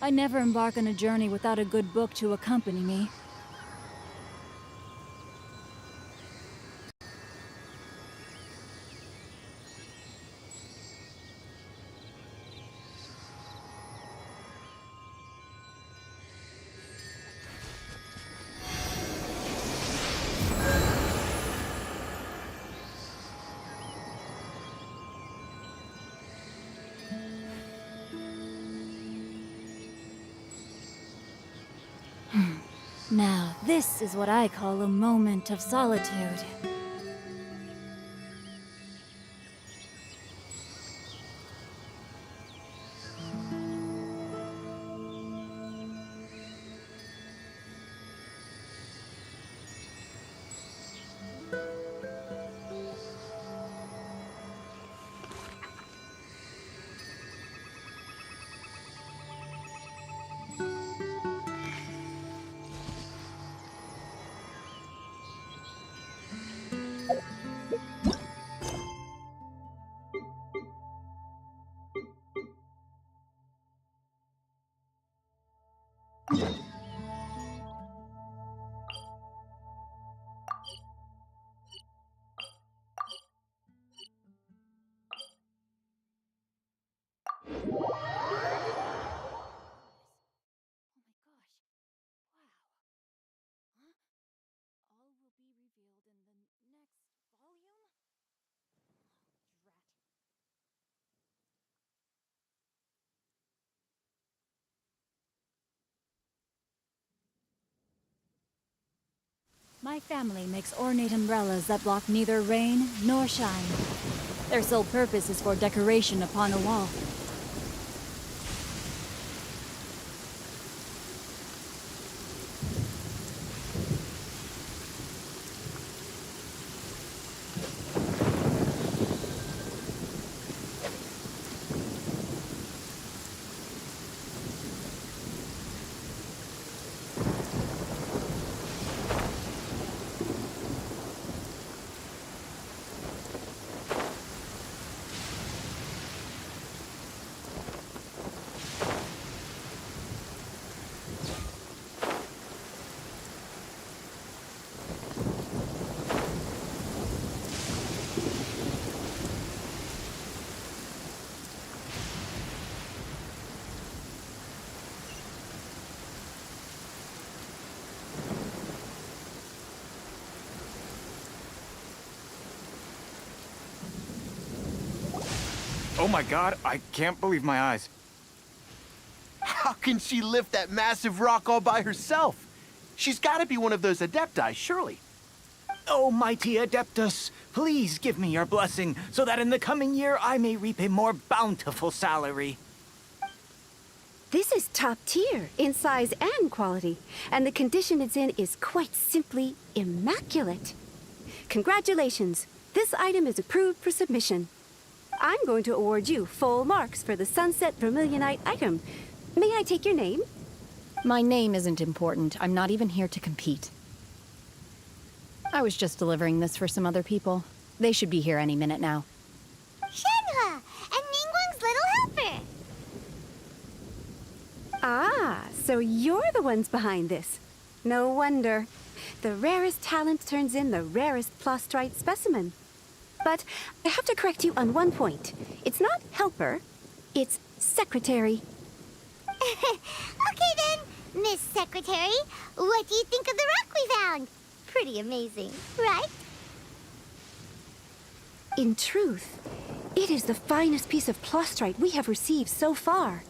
I never embark on a journey without a good book to accompany me. Now, this is what I call a moment of solitude. My family makes ornate umbrellas that block neither rain nor shine. Their sole purpose is for decoration upon a wall. Oh my god, I can't believe my eyes. How can she lift that massive rock all by herself? She's got to be one of those Adepti, surely. Oh, mighty Adeptus, please give me your blessing so that in the coming year I may reap a more bountiful salary. This is top tier in size and quality, and the condition it's in is quite simply immaculate. Congratulations, this item is approved for submission. I'm going to award you full marks for the Sunset Vermilionite item. May I take your name? My name isn't important. I'm not even here to compete. I was just delivering this for some other people. They should be here any minute now. Shenhua and Ningguang's little helper. Ah, so you're the ones behind this. No wonder. The rarest talent turns in the rarest plastrite specimen. But I have to correct you on one point. It's not helper, it's secretary. Okay then, Miss Secretary, what do you think of the rock we found? Pretty amazing, right? In truth, it is the finest piece of plastrite we have received so far.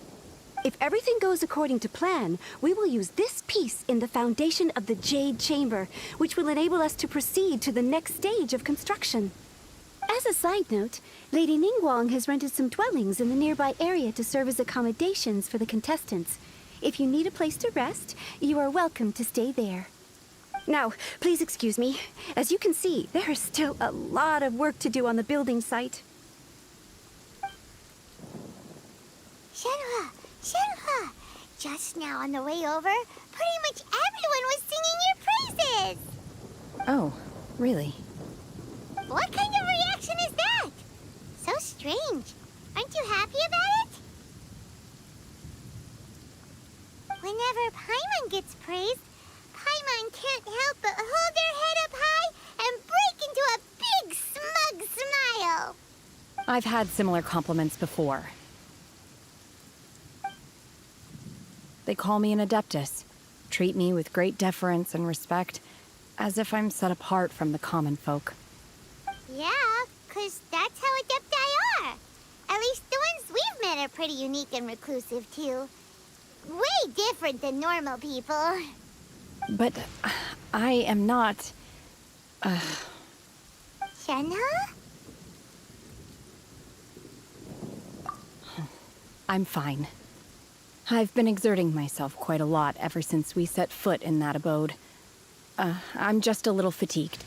If everything goes according to plan, we will use this piece in the foundation of the Jade Chamber, which will enable us to proceed to the next stage of construction. As a side note, Lady Ningguang has rented some dwellings in the nearby area to serve as accommodations for the contestants. If you need a place to rest, you are welcome to stay there. Now, please excuse me. As you can see, there is still a lot of work to do on the building site. Shenhua, just now on the way over, pretty much everyone was singing your praises. Oh, really? What kind of reaction is that? So strange. Aren't you happy about it? Whenever Paimon gets praised, Paimon can't help but hold their head up high and break into a big, smug smile. I've had similar compliments before. They call me an Adeptus, treat me with great deference and respect, as if I'm set apart from the common folk. Yeah, 'cause that's how Adepti are. At least the ones we've met are pretty unique and reclusive, too. Way different than normal people. But I am not... Shenhe? I'm fine. I've been exerting myself quite a lot ever since we set foot in that abode. I'm just a little fatigued.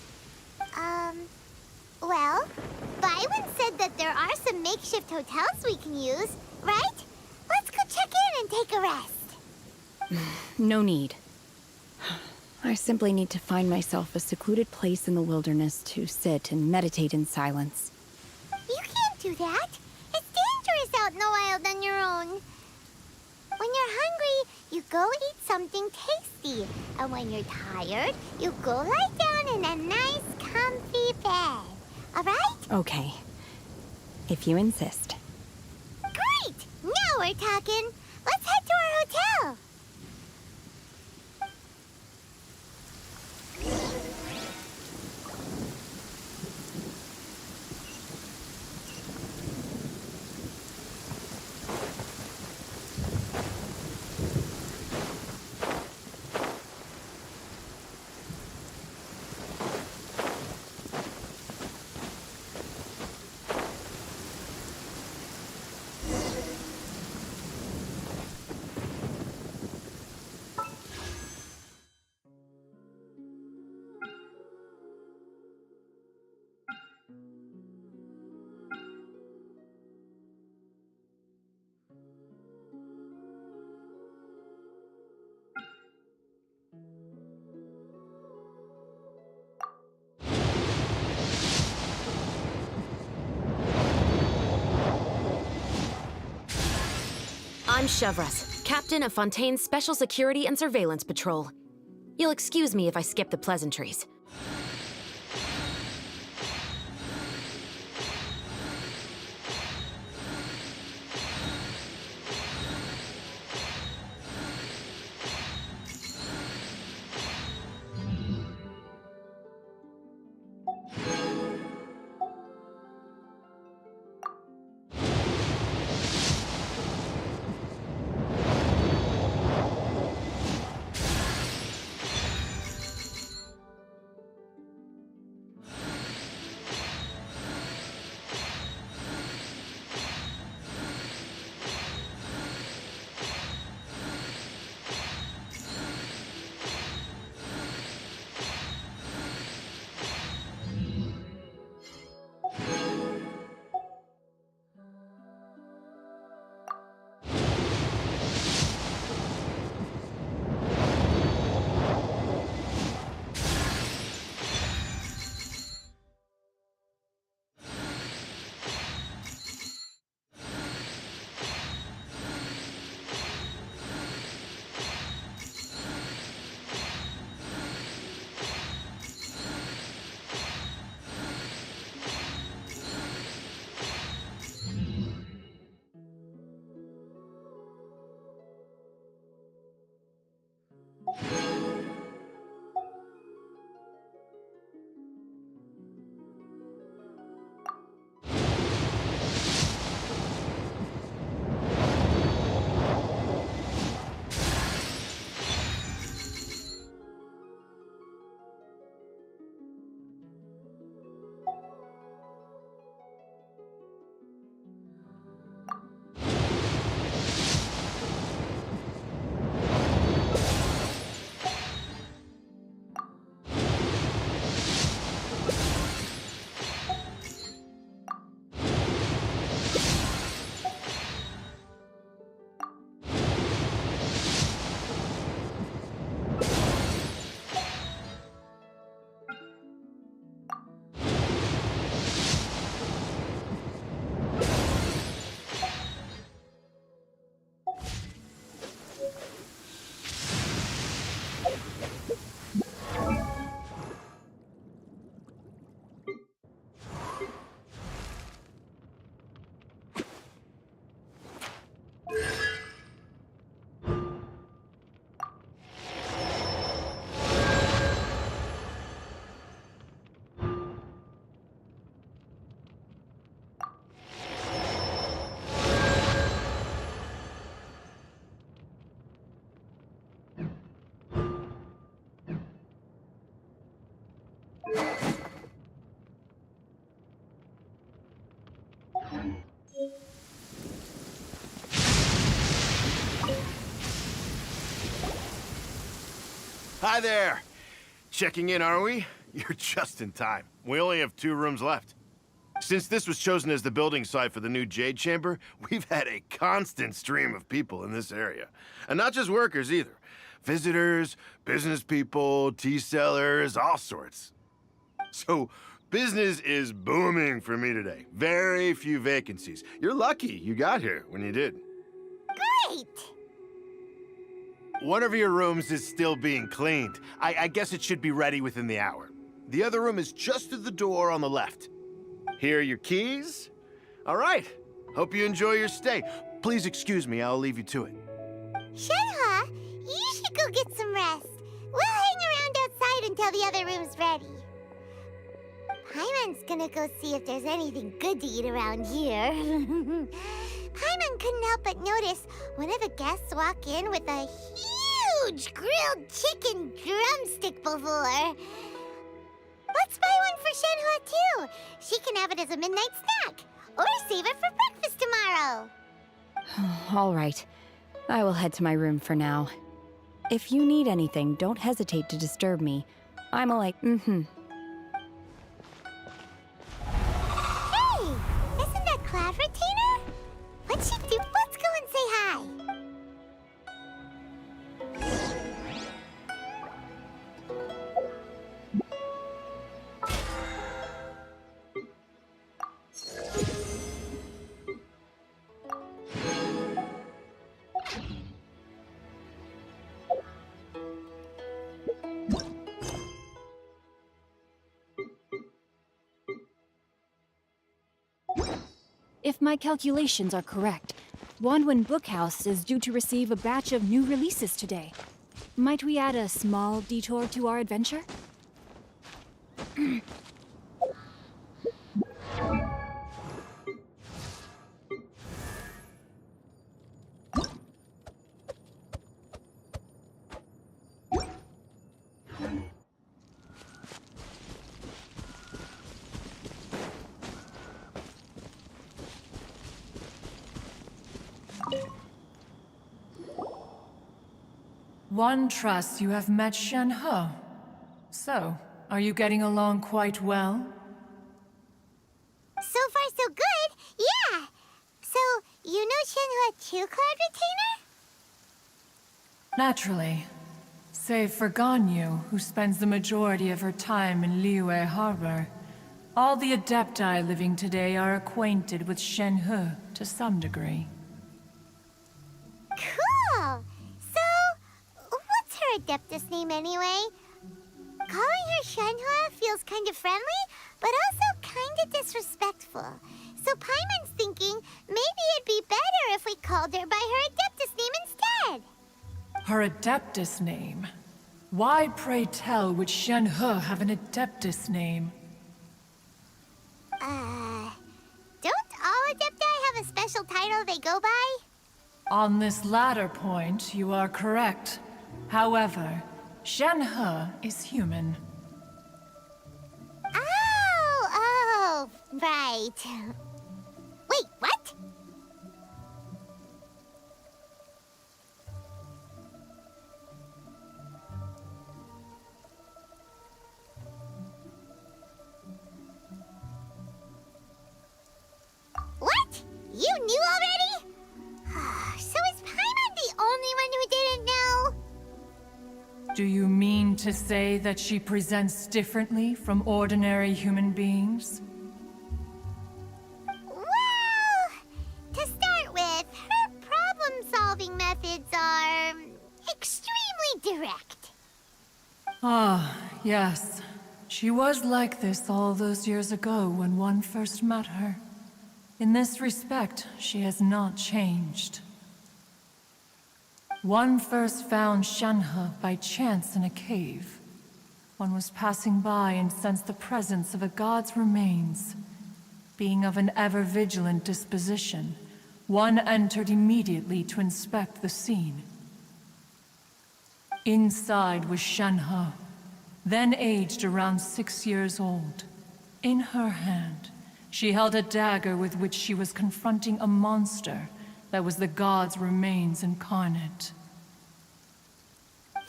Well, Byron said that there are some makeshift hotels we can use, right? Let's go check in and take a rest. No need. I simply need to find myself a secluded place in the wilderness to sit and meditate in silence. You can't do that. It's dangerous out in the wild on your own. When you're hungry, you go eat something tasty. And when you're tired, you go lie down in a nice, comfy bed. All right? Okay. If you insist. Great! Now we're talking. Let's head to our hotel. I'm Chevres, captain of Fontaine's Special Security and Surveillance Patrol. You'll excuse me if I skip the pleasantries. Hi there. Checking in, are we? You're just in time. We only have 2 rooms left. Since this was chosen as the building site for the new Jade Chamber, we've had a constant stream of people in this area. And not just workers either. Visitors, business people, tea sellers, all sorts. So, business is booming for me today. Very few vacancies. You're lucky you got here when you did. Great! One of your rooms is still being cleaned. I guess it should be ready within the hour. The other room is just through the door on the left. Here are your keys. All right. Hope you enjoy your stay. Please excuse me, I'll leave you to it. Shenhe, you should go get some rest. We'll hang around outside until the other room's ready. Paimon's gonna go see if there's anything good to eat around here. Paimon couldn't help but notice one of the guests walk in with a huge grilled chicken drumstick before. Let's buy one for Shenhe too. She can have it as a midnight snack. Or save it for breakfast tomorrow. All right. I will head to my room for now. If you need anything, don't hesitate to disturb me. I'm Hey, isn't that Cloud Retainer? What's she do? Let's go and say hi. If my calculations are correct, Wanwen Bookhouse is due to receive a batch of new releases today. Might we add a small detour to our adventure? One trusts you have met Shenhe. So, are you getting along quite well? So far, so good. Yeah. So, you know Shenhe too, Cloud Retainer? Naturally. Save for Ganyu, who spends the majority of her time in Liyue Harbor. All the Adepti living today are acquainted with Shenhe to some degree. Cool. So, what's her Adeptus name anyway? Calling her Shenhe feels kind of friendly, but also kind of disrespectful. So Paimon's thinking maybe it'd be better if we called her by her Adeptus name instead. Her Adeptus name? Why, pray tell, would Shenhe have an Adeptus name? Don't all Adepti have a special title they go by? On this latter point, you are correct. However, Shenhe is human. Oh, right. Wait, what? What? You knew already? So is Paimon the only one who didn't know? Do you mean to say that she presents differently from ordinary human beings? Well, to start with, her problem-solving methods are extremely direct. Ah, yes. She was like this all those years ago when one first met her. In this respect, she has not changed. One first found Shenhe by chance in a cave. One was passing by and sensed the presence of a god's remains. Being of an ever-vigilant disposition, one entered immediately to inspect the scene. Inside was Shenhe, then aged around 6 years old. In her hand, she held a dagger with which she was confronting a monster that was the god's remains incarnate.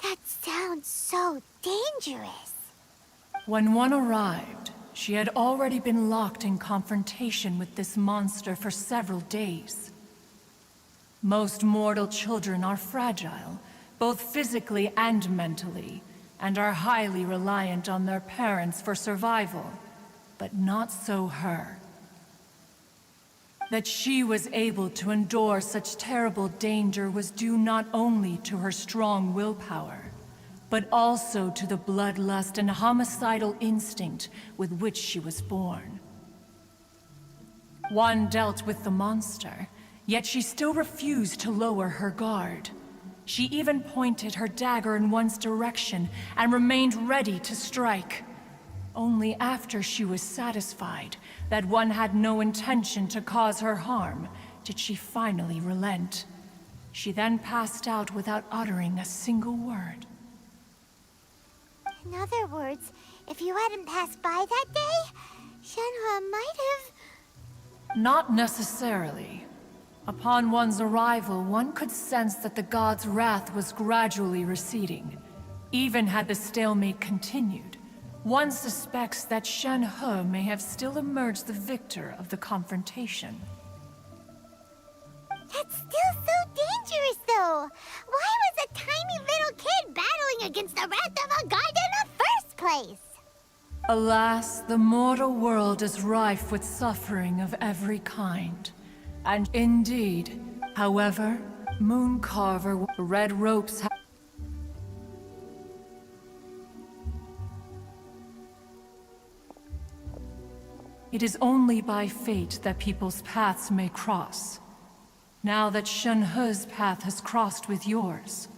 That's sounds so dangerous. When one arrived, she had already been locked in confrontation with this monster for several days. Most mortal children are fragile, both physically and mentally, and are highly reliant on their parents for survival. But not so her. That she was able to endure such terrible danger was due not only to her strong willpower, but also to the bloodlust and homicidal instinct with which she was born. One dealt with the monster, yet she still refused to lower her guard. She even pointed her dagger in one's direction and remained ready to strike. Only after she was satisfied that one had no intention to cause her harm did she finally relent. She then passed out without uttering a single word. In other words, if you hadn't passed by that day, Shenhua might have... Not necessarily. Upon one's arrival, one could sense that the god's wrath was gradually receding. Even had the stalemate continued, one suspects that Shenhe may have still emerged the victor of the confrontation. That's still so dangerous, though. Why was a tiny little kid battling against the wrath of a god in the first place? Alas, the mortal world is rife with suffering of every kind. And indeed, however, Mooncarver, red ropes It is only by fate that people's paths may cross. Now that Shenhe's path has crossed with yours,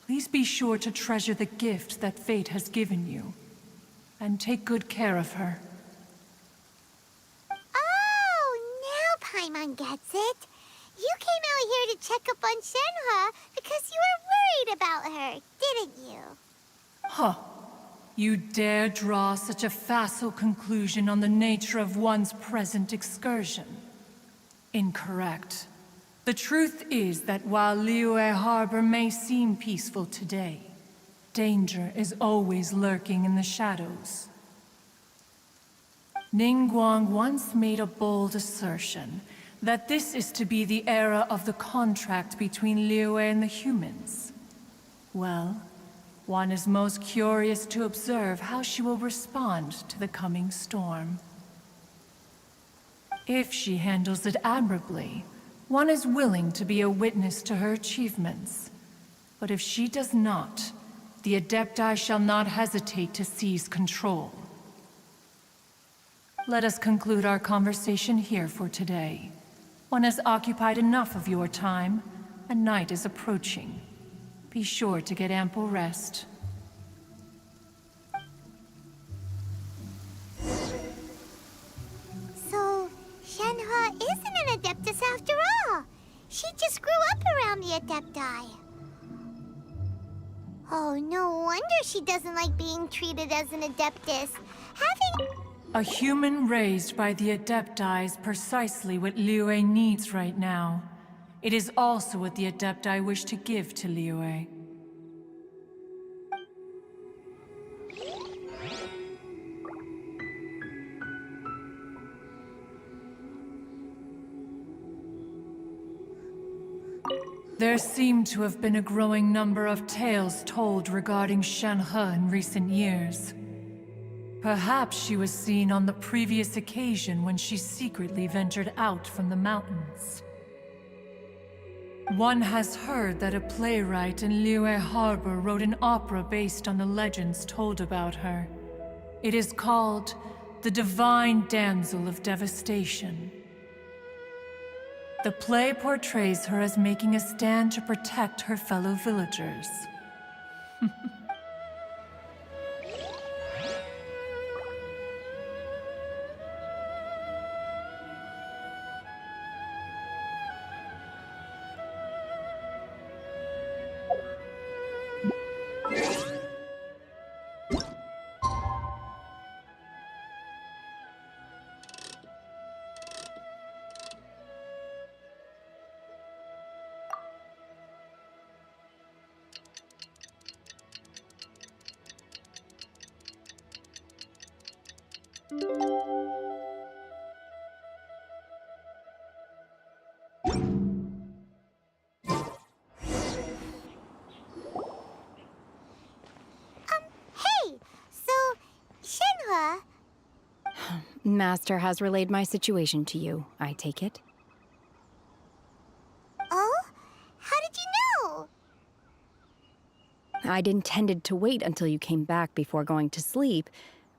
please be sure to treasure the gift that fate has given you, and take good care of her. Oh, now Paimon gets it. You came out here to check up on Shenhua because you were worried about her, didn't you? Huh. You dare draw such a facile conclusion on the nature of one's present excursion? Incorrect. The truth is that while Liyue Harbor may seem peaceful today, danger is always lurking in the shadows. Ningguang once made a bold assertion that this is to be the era of the contract between Liyue and the humans. Well, one is most curious to observe how she will respond to the coming storm. If she handles it admirably, one is willing to be a witness to her achievements. But if she does not, the Adepti shall not hesitate to seize control. Let us conclude our conversation here for today. One has occupied enough of your time, and night is approaching. Be sure to get ample rest. So, Shenhua isn't an Adeptus after all. She just grew up around the Adepti. Oh, no wonder she doesn't like being treated as an Adeptus. A human raised by the Adepti is precisely what Liyue needs right now. It is also what the Adepti wish to give to Liyue. There seem to have been a growing number of tales told regarding Shenhe in recent years. Perhaps she was seen on the previous occasion when she secretly ventured out from the mountains. One has heard that a playwright in Liyue Harbor wrote an opera based on the legends told about her. It is called The Divine Damsel of Devastation. The play portrays her as making a stand to protect her fellow villagers. Master has relayed my situation to you, I take it. Oh? How did you know? I'd intended to wait until you came back before going to sleep,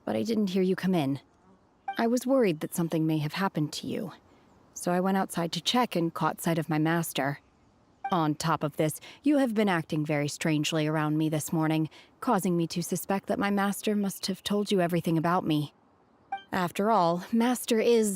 but I didn't hear you come in. I was worried that something may have happened to you, so I went outside to check and caught sight of my master. On top of this, you have been acting very strangely around me this morning, causing me to suspect that my master must have told you everything about me. After all, Master is